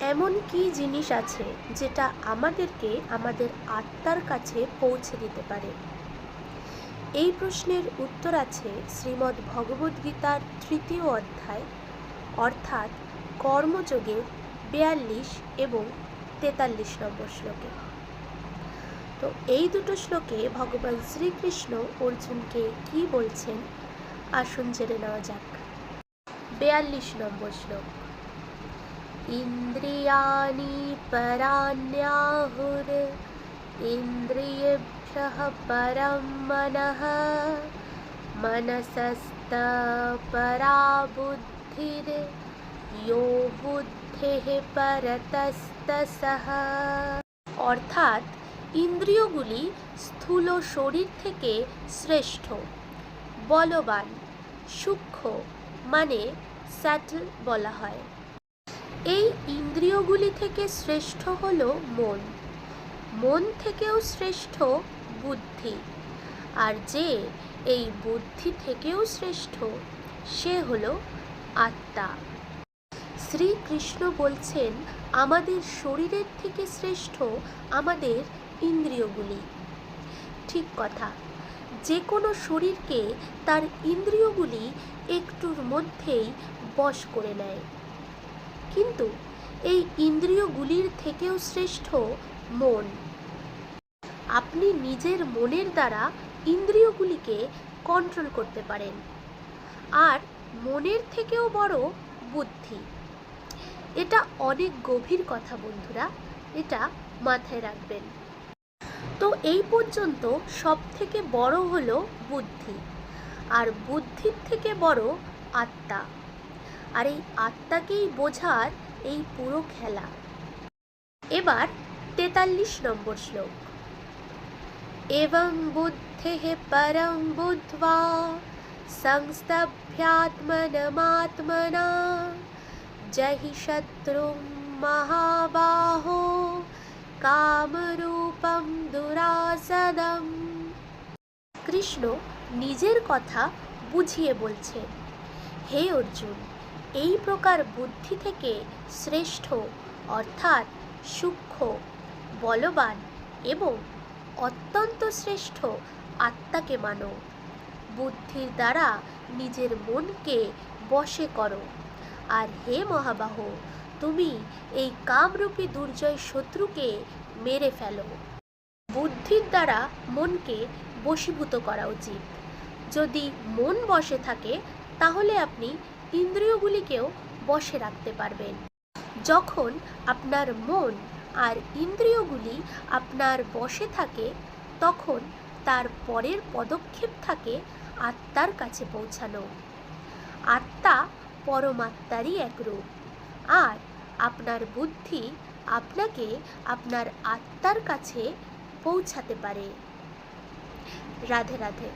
এমন কি জিনিস আছে যেটা আমাদেরকে আমাদের আত্মার কাছে পৌঁছে দিতে পারে? এই প্রশ্নের উত্তর আছে শ্রীমদ্ ভগবদ্গীতার ৩য় অধ্যায় অর্থাৎ কর্মযোগের ৪২ এবং ৪৩ নম্বর শ্লোকে। তো এই দুটো শ্লোকে ভগবান শ্রীকৃষ্ণ অর্জুনকে কি বলছেন আসুন জেনে নেওয়া যাক। ৪২ নম্বর শ্লোক। ইন্দ্রিয়াণি পরাণ্যাহুর ইন্দ্রিয়েভ্যঃ পরম মনঃ মনসস্ত পরা বুদ্ধির ইয়ো বুদ্ধিঃ পরতস্তসঃ। অর্থাৎ ইন্দ্রিয়গুলি স্থূল শরীর থেকে শ্রেষ্ঠ, বলবান, সূক্ষ্ম মানে স্যাটল বলা হয়। এই ইন্দ্রিয়গুলি থেকে শ্রেষ্ঠ হল মন, মন থেকেও শ্রেষ্ঠ বুদ্ধি, আর যে এই বুদ্ধি থেকেও শ্রেষ্ঠ সে হল আত্মা। শ্রীকৃষ্ণ বলছেন আমাদের শরীরের থেকে শ্রেষ্ঠ আমাদের ইন্দ্রিয়গুলি। ঠিক কথা, যে কোনো শরীরকে তার ইন্দ্রিয়গুলি একটুর মধ্যেই বশ করে নেয়, কিন্তু এই ইন্দ্রিয়গুলির থেকেও শ্রেষ্ঠ মন। আপনি নিজের মনের দ্বারা ইন্দ্রিয়গুলিকে কন্ট্রোল করতে পারেন, আর মনের থেকেও বড় বুদ্ধি। এটা অনেক গভীর কথা বন্ধুরা, এটা মাথায় রাখবেন। তো এই পর্যন্ত সব থেকে বড় হলো বুদ্ধি, আর বুদ্ধির থেকে বড় আত্মা, আর এই আত্মাকেই বোঝার এই পুরো খেলা। এবার ৪৩ নম্বর শ্লোক। এবং বুদ্ধিঃ পরং বুদ্ধ্বা সংস্তভ্যাত্মনমাত্মনা জহি শত্রুং মহাবাহো কামরূপম দুরাসদম। কৃষ্ণ নিজের কথা বুঝিয়ে বলছেন, হে অর্জুন, এই প্রকার বুদ্ধি থেকে শ্রেষ্ঠ অর্থাৎ সূক্ষ্ম, বলবান এবং অত্যন্ত শ্রেষ্ঠ আত্মাকে মানো। বুদ্ধির দ্বারা নিজের মনকে বশে করো, আর হে মহাবাহ, তুমি এই কামরূপী দুর্জয় শত্রুকে মেরে ফেলো। বুদ্ধির দ্বারা মনকে বশীভূত করা উচিত। যদি মন বশে থাকে তাহলে আপনি ইন্দ্রিয়গুলিকেও বশে রাখতে পারবেন। যখন আপনার মন আর ইন্দ্রিয়গুলি আপনার বশে থাকে তখন তার পরের পদক্ষেপ থাকে আত্মার কাছে পৌঁছানো। আত্মা পরমাত্মারই এক রূপ, আর আপনার বুদ্ধি আপনাকে আপনার আত্মার কাছে পৌঁছাতে পারে। রাধে রাধে।